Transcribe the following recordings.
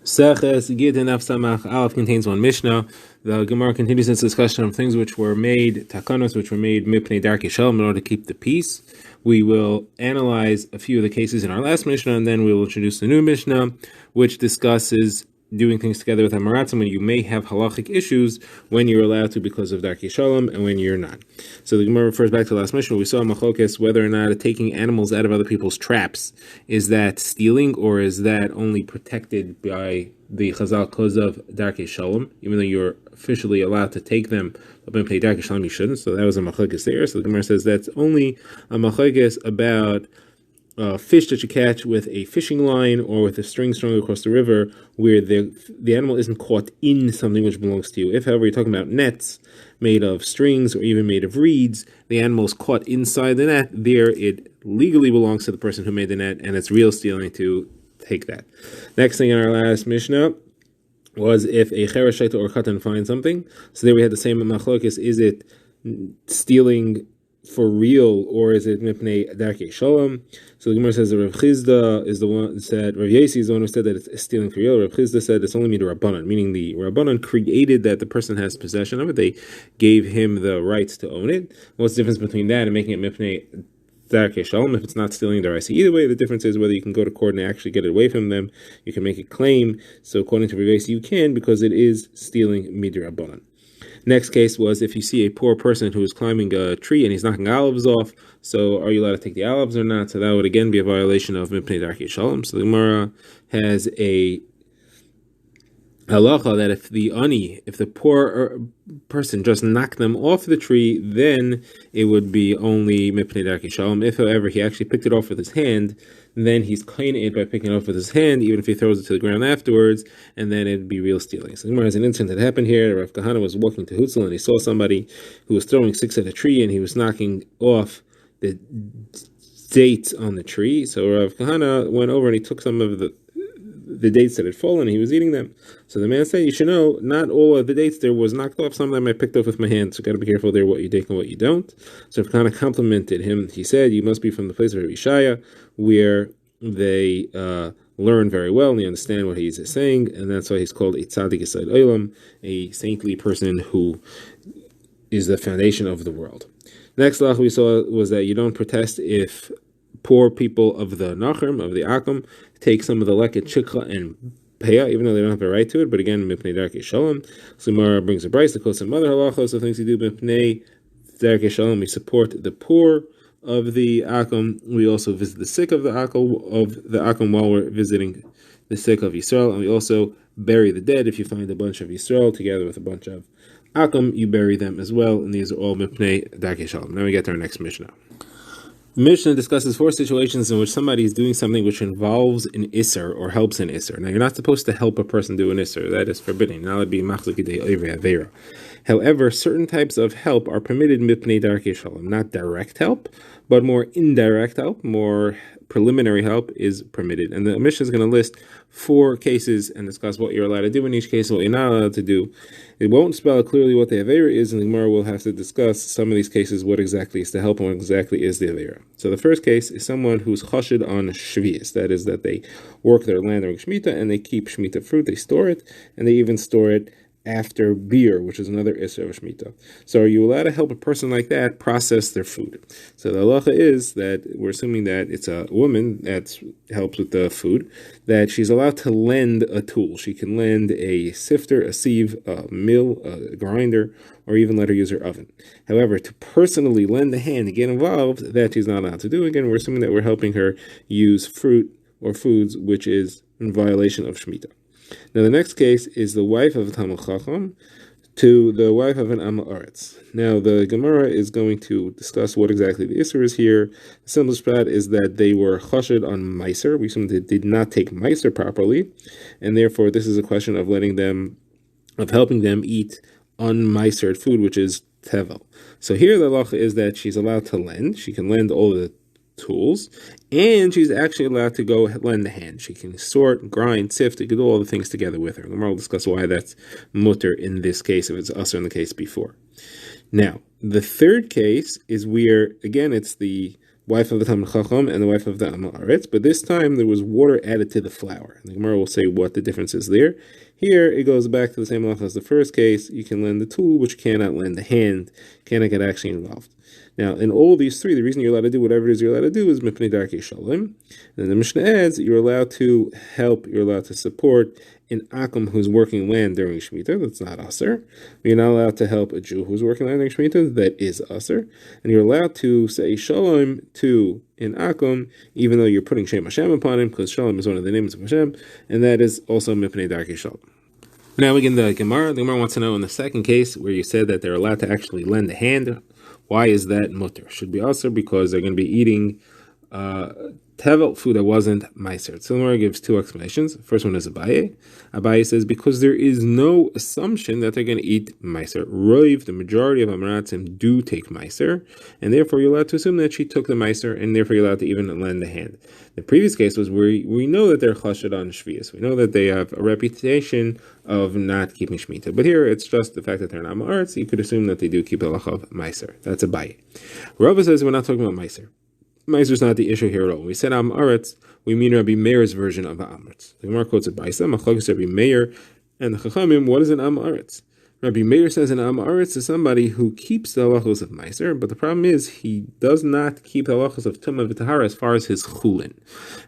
Seches Gittin Daf Samach Aleph contains one Mishnah. The Gemara continues its discussion of things which were made, takanos, which were made mipnei darkei shalom, in order to keep the peace. We will analyze a few of the cases in our last Mishnah, and then we will introduce the new Mishnah, which discusses doing things together with Amaratzim when you may have halachic issues, when you're allowed to because of darkei shalom, and when you're not. So the Gemara refers back to the last Mishnah. We saw Machokes whether or not taking animals out of other people's traps, is that stealing, or is that only protected by the Chazal because of darkei shalom, even though you're officially allowed to take them, but when you pay darkei shalom you shouldn't. So that was a Machokes there. So the Gemara says that's only a Machokes about fish that you catch with a fishing line or with a string strung across the river, where the animal isn't caught in something which belongs to you. If, however, you're talking about nets made of strings or even made of reeds, the animal is caught inside the net. There, it legally belongs to the person who made the net, and it's real stealing to take that. Next thing in our last Mishnah was if a cheresh shaita or katan finds something. So there we had the same machlokes: is it stealing for real, or is it mipnei darkei shalom? So the Gemara says that Rav Chizda is the one that said, Rav Yesi is the one who said that it's stealing for real. Rav Chizda said it's only Rabbanan, meaning the Rabbanan created that the person has possession of it. They gave him the rights to own it. What's the difference between that and making it mipnei darkei shalom? If it's not stealing deraisa, either way, the difference is whether you can go to court and actually get it away from them. You can make a claim. So according to Rav Yesi, you can, because it is stealing midrabbanan. Next case was if you see a poor person who is climbing a tree and he's knocking olives off. So are you allowed to take the olives or not? So that would again be a violation of mipnei darkei shalom. So the Gemara has a halacha that if the poor person just knocked them off the tree, then it would be only mipnei darkei shalom. If, however, he actually picked it off with his hand, then he's kind it by picking it off with his hand, even if he throws it to the ground afterwards, and then it'd be real stealing. So Gemara has an incident that happened here. Rav Kahana was walking to Hutzel, and he saw somebody who was throwing sticks at a tree, and he was knocking off the dates on the tree. So Rav Kahana went over and he took some of the dates that had fallen, and he was eating them. So the man said, you should know, not all of the dates there was knocked off. Some of them I picked off with my hand, so got to be careful there what you take and what you don't. So Rav Kahana complimented him. He said, you must be from the place of Ishaya, where they learn very well and they understand what he's saying, and that's why he's called a tzaddik yesod olam, a saintly person who is the foundation of the world. Next law we saw was that you don't protest if poor people of the Nachrim, of the Akum, take some of the leket shikha and peah, even though they don't have a right to it, but again, mipnei darkei shalom. So Gemara brings a brayso that quotes some other halachos of things you do mipnei darkei shalom. We support the poor of the Akum. We also visit the sick of the Akum while we're visiting the sick of Yisrael, and we also bury the dead. If you find a bunch of Yisrael together with a bunch of Akum, you bury them as well, and these are all mipnei darkei shalom. Now we get to our next Mishnah. The Mishnah discusses 4 situations in which somebody is doing something which involves an Isser or helps an Isser. Now, you're not supposed to help a person do an Isser. That is forbidden. Now, it'd be machzikidei oivei avera. However, certain types of help are permitted mipnei darkei shalom. Not direct help, but more indirect help, more preliminary help is permitted. And the Mishnah is going to list 4 cases and discuss what you're allowed to do in each case, what you're not allowed to do. It won't spell clearly what the Avera is, and the Gemara will have to discuss some of these cases, what exactly is the help and what exactly is the Avera. So the first case is someone who's chashid on shvius, that is, that they work their land during Shemitah and they keep Shemitah fruit, they store it, and they even store it after beer, which is another Isser of Shemitah. So are you allowed to help a person like that process their food? So the halacha is that we're assuming that it's a woman that helps with the food, that she's allowed to lend a tool. She can lend a sifter, a sieve, a mill, a grinder, or even let her use her oven. However, to personally lend a hand to get involved, that she's not allowed to do. Again, we're assuming that we're helping her use fruit or foods, which is in violation of Shemitah. Now the next case is the wife of a Talmid Chacham to the wife of an Am Haaretz. Now the Gemara is going to discuss what exactly the Isser is here. The simplest part is that they were chashid on Meiser. We assume they did not take Meiser properly, and therefore this is a question of helping them eat unmeisered food, which is tevel. So here the halacha is that she's allowed to lend. She can lend all the tools, and she's actually allowed to go lend a hand. She can sort, grind, sift, do all the things together with her. The Gemara will discuss why that's mutter in this case, if it's usher in the case before. Now, the third case is where, again, it's the wife of the Talmid Chacham and the wife of the Am Haaretz, but this time there was water added to the flour. The Gemara will say what the difference is there. Here it goes back to the same halacha as the first case. You can lend the tool, but you cannot lend the hand, cannot get actually involved. Now, in all these three, the reason you're allowed to do whatever it is you're allowed to do is mipnei darkei shalom. And the Mishnah adds that you're allowed to help, you're allowed to support an akum who's working land during Shemitah, that's not aser. You're not allowed to help a Jew who's working land during Shemitah, that is aser. And you're allowed to say shalom to an akum, even though you're putting Shem Hashem upon him, because shalom is one of the names of Hashem, and that is also mipnei darkei shalom. Now we get the Gemara. The Gemara wants to know in the second case where you said that they're allowed to actually lend a hand. Why is that mutter? Should be also because they're going to be eating tevel food that wasn't meiser. So the Gemara gives two explanations. The first one is Abaye. Abaye says because there is no assumption that they're going to eat meiser. Roiv, the majority of Amaratzim do take meiser, and therefore you're allowed to assume that she took the meiser, and therefore you're allowed to even lend a hand. The previous case was where we know that they're chashad on shvius. We know that they have a reputation of not keeping Shemitah. But here it's just the fact that they're not ma'aretz. You could assume that they do keep the halacha of meiser. That's a bayit. Rava says we're not talking about meiser. Meiser is not the issue here at all. When we said Amaretz, we mean Rabbi Meir's version of Amaretz. The Gemara quotes a Baisa, Machlokes Rabbi Meir and the Chachamim. What is an Amaretz? Rabbi Meir says an Amaretz is somebody who keeps the halachos of Meiser, but the problem is he does not keep the halachos of Tumah v'Tahara as far as his chulin.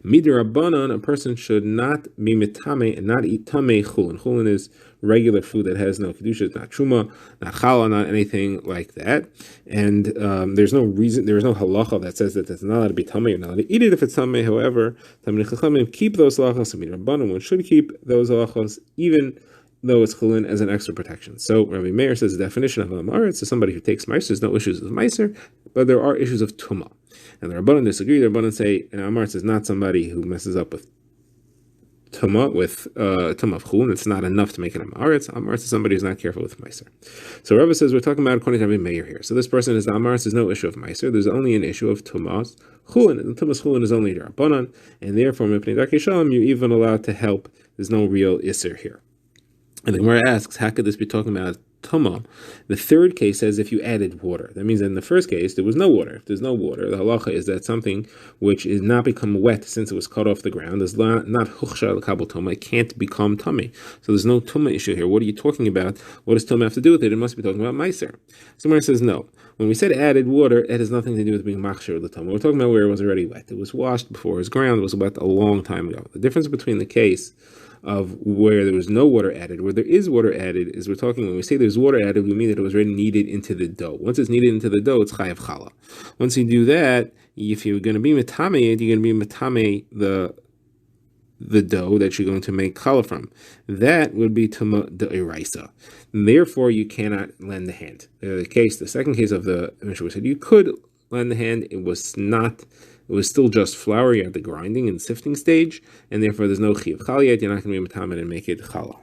Midir Rabbanan, a person should not be mitame and not eat tamei chulin. Chulin is regular food that has no kedusha, it's not truma, not challah, not anything like that. And there's no reason, there is no halacha that says that it's not allowed to be tamei. You're not allowed to eat it if it's tamei. However, Talmidei Chachamim keep those halachos. Midir Rabbanan, one should keep those halachos even though it's chulin as an extra protection. So Rabbi Meir says the definition of Amaretz is somebody who takes meiser. There's no issues of meiser, but there are issues of tumah. And the Rabbanan disagree. The Rabbanan say an Amaretz is not somebody who messes up with tumah, with tumah of chulin. It's not enough to make it Amaretz. Amaretz is somebody who's not careful with meiser. So Rabbi says we're talking about according to Rabbi Meir here. So this person is the Amaretz. There's no issue of meiser. There's only an issue of tumah chulin. And tumah chulin is only Rabbanan, and therefore mipnei darkei shalom you're even allowed to help. There's no real isser here. And the Gemara asks, how could this be talking about tumah? The third case says if you added water. That means that in the first case, there was no water. If there's no water, the halacha is that something which is not become wet since it was cut off the ground is not huchsha l'kabel tumah. It can't become tummy. So there's no tumah issue here. What are you talking about? What does tumah have to do with it? It must be talking about meiser. So Gemara says no. When we said added water, it has nothing to do with being machshir the tumah. We're talking about where it was already wet. It was washed before it was ground. It was wet a long time ago. The difference between the case of where there was no water added, where there is water added, is we're talking, when we say there's water added, we mean that it was already kneaded into the dough. Once it's kneaded into the dough, it's chayav challah. Once you do that, if you're going to be metame, you're going to be metame the dough that you're going to make challah from. That would be tumah de'iraisa. Therefore, you cannot lend the hand. The second case of the Mishnah said you could lend the hand. It was still just flour. You had the grinding and sifting stage, and therefore there's no chiyuv challah yet. You're not going to be metamed and make it challah.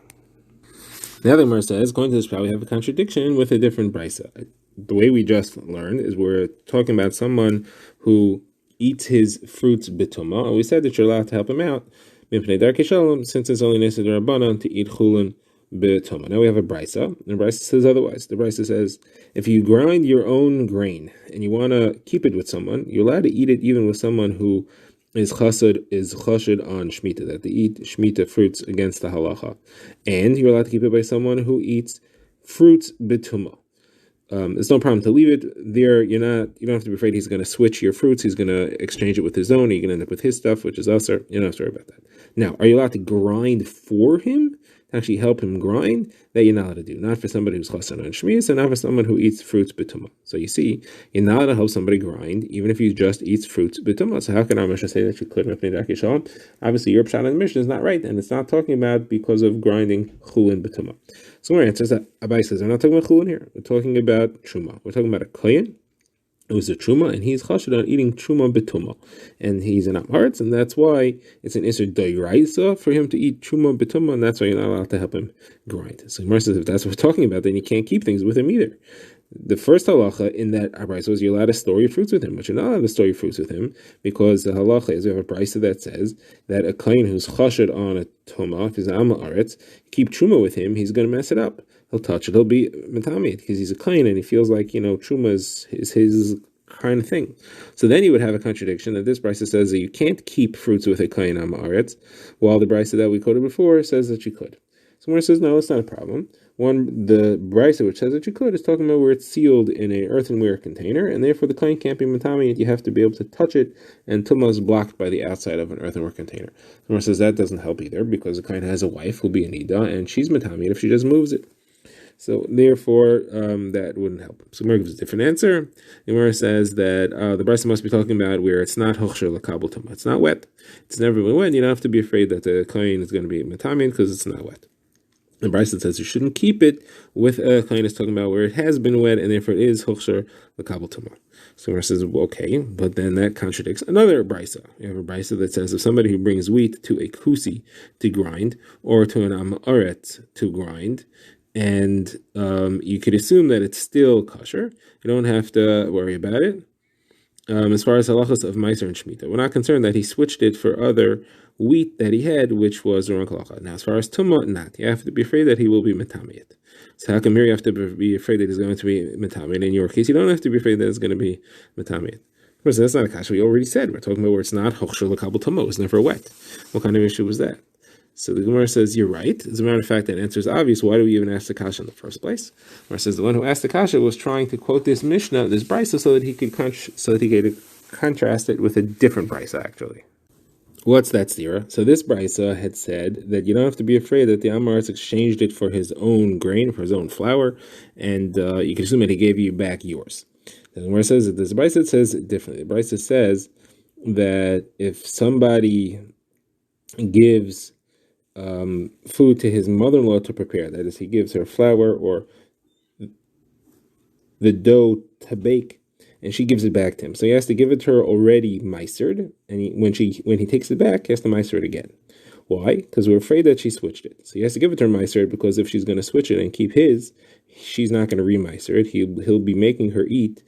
The other Gemara says, going to this probably have a contradiction with a different brisa. The way we just learned is we're talking about someone who eats his fruits bitumah, and we said that you're allowed to help him out mipnei darkei shalom, since it's only nesed rabbanan to eat chulin bitumah. Now we have a brisa, and the brisa says otherwise. The brisa says if you grind your own grain and you want to keep it with someone, you're allowed to eat it even with someone who is chassid on shmita, that they eat shmita fruits against the halacha, and you're allowed to keep it by someone who eats fruits bitumah. It's no problem to leave it there. You don't have to be afraid he's going to switch your fruits. He's going to exchange it with his own. You're going to end up with his stuff, which is usher. You don't have to worry about that. Now, are you allowed to grind for him? To actually help him grind? That you're not allowed to do. Not for somebody who's chassan on shmiyas, and not for someone who eats fruits bitumah. So you see, you're not allowed to help somebody grind, even if he just eats fruits bitumah. So how can our Mishnah say that you could mipnei darkei shalom? Obviously, your pshat in the Mishnah is not right, and it's not talking about because of grinding chulin bitumah. So our answer is that Abai says we're not talking about chulin here. We're talking about truma. We're talking about a kohen. It was a truma, and he's chashid on eating truma betumah, and he's an Amharetz, and that's why it's an iser doiraisa for him to eat truma betumah, and that's why you're not allowed to help him grind. So Gemara says if that's what we're talking about, then you can't keep things with him either. The first halacha in that brisa was you're allowed to store your fruits with him, but you're not allowed to store your fruits with him because the halacha is we have a brisa that says that a kohen who's chashid on a tumah, if he's an Amharetz, keep truma with him, he's going to mess it up. He'll touch it, he'll be metamid because he's a kohen and he feels like truma is his kind of thing. So then you would have a contradiction that this brisa says that you can't keep fruits with a kain amaretz, while the brisa that we quoted before says that you could. So Gemara says, no, it's not a problem. The brisa which says that you could is talking about where it's sealed in an earthenware container, and therefore the kain can't be matami. You have to be able to touch it, and tumah is blocked by the outside of an earthenware container. Gemara says that doesn't help either, because the kain has a wife who'll be an ida, and she's matami if she just moves it. So therefore, that wouldn't help. So Gemara gives a different answer. Gemara says that the brisa must be talking about where it's not hochsher l'kabel tumah. It's not wet. It's never been wet. You don't have to be afraid that the kain is going to be matamin because it's not wet. The brisa says you shouldn't keep it with a kain is talking about where it has been wet and therefore it is hochsher l'kabel tumah. So Gemara says, well, okay, but then that contradicts another brisa. You have a brisa that says if somebody who brings wheat to a kusi to grind or to an amaretz to grind, and you could assume that it's still kosher. You don't have to worry about it. As far as halachas of meiser and shmita, we're not concerned that he switched it for other wheat that he had, which was the wrong halacha. Now, as far as tumah, not. You have to be afraid that he will be metamiyat. So how come here you have to be afraid that he's going to be metamiyat? In your case, you don't have to be afraid that it's going to be metamiyat. Of course, that's not a kasha. We already said we're talking about where it's not hochsher l'kabel tumah. It was never wet. What kind of issue was that? So the Gemara says, you're right. As a matter of fact, that answer is obvious. Why do we even ask the kasha in the first place? The Gemara says the one who asked the kasha was trying to quote this Mishnah, this brisa, so that he could contrast it with a different brisa, actually. What's that stira? So this brisa had said that you don't have to be afraid that the Amaretz exchanged it for his own grain, for his own flour, and you can assume that he gave you back yours. The Gemara says that this brisa says it differently. The brisa says that if somebody gives food to his mother-in-law to prepare, that is, he gives her flour or the dough to bake, and she gives it back to him. So he has to give it to her already meisered, and when he takes it back, he has to meiser it again. Why? Because we're afraid that she switched it. So he has to give it to her meisered, because if she's going to switch it and keep his, she's not going to re-meiser it. He'll be making her eat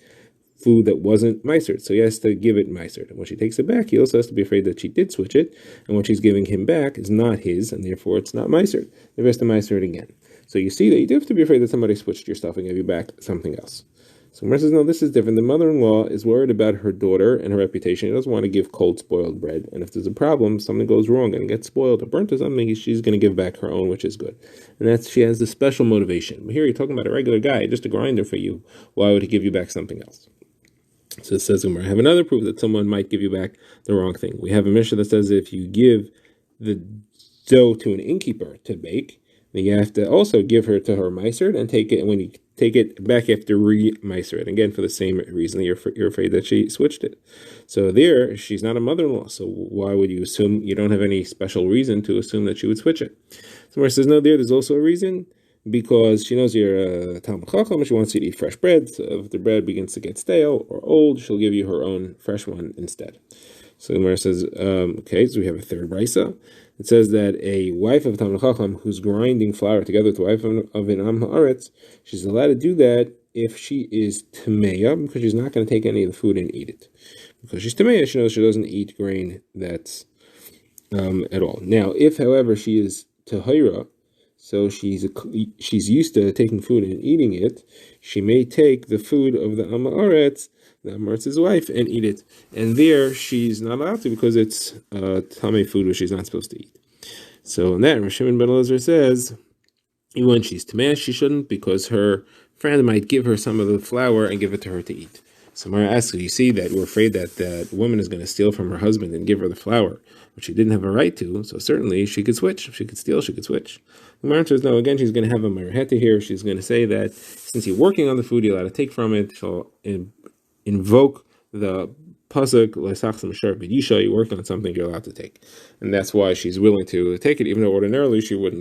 food that wasn't meisered, so he has to give it meisered. And when she takes it back, he also has to be afraid that she did switch it, and what she's giving him back is not his, and therefore it's not meisered. He has to meiser it again. So you see that you do have to be afraid that somebody switched your stuff and gave you back something else. So Gemara says, no, this is different. The mother-in-law is worried about her daughter and her reputation. She doesn't want to give cold, spoiled bread. And if there's a problem, something goes wrong and it gets spoiled or burnt or something, she's going to give back her own, which is good. And she has the special motivation. But here you're talking about a regular guy, just a grinder for you. Why would he give you back something else? So it says, I have another proof that someone might give you back the wrong thing. We have a Mishnah that says if you give the dough to an innkeeper to bake, then you have to also give her to her meisered and take it. And when you take it back, you have to re-meiser it again for the same reason that you're afraid that she switched it. So there, she's not a mother-in-law. So why would you assume? You don't have any special reason to assume that she would switch it. So where it says no, there's also a reason. Because she knows you're a Talmud Chacham, she wants you to eat fresh bread. So if the bread begins to get stale or old, she'll give you her own fresh one instead. So the Gemara says, okay, so we have a third brisa. It says that a wife of a Talmud Chacham who's grinding flour together with the wife of an Am Haaretz, she's allowed to do that if she is Tameya, because she's not going to take any of the food and eat it. Because she's Tameya, she knows she doesn't eat grain that's at all. Now, if, however, she is Tahira, so she's used to taking food and eating it, she may take the food of the Amaretz, the Amaretz's wife, and eat it. And there, she's not allowed to because it's Tamei food which she's not supposed to eat. So in that, Rav Shimon ben Elazar says, even when she's Tamei, she shouldn't, because her friend might give her some of the flour and give it to her to eat. So Mara asks, you see that we're afraid that the woman is going to steal from her husband and give her the flour, which she didn't have a right to, so certainly she could switch. If she could steal, she could switch. The Mara says, no, again, she's going to have a marheta here. She's going to say that since you're working on the food, you're allowed to take from it. She'll invoke the pasuk, you worked on something, you're allowed to take. And that's why she's willing to take it, even though ordinarily she wouldn't.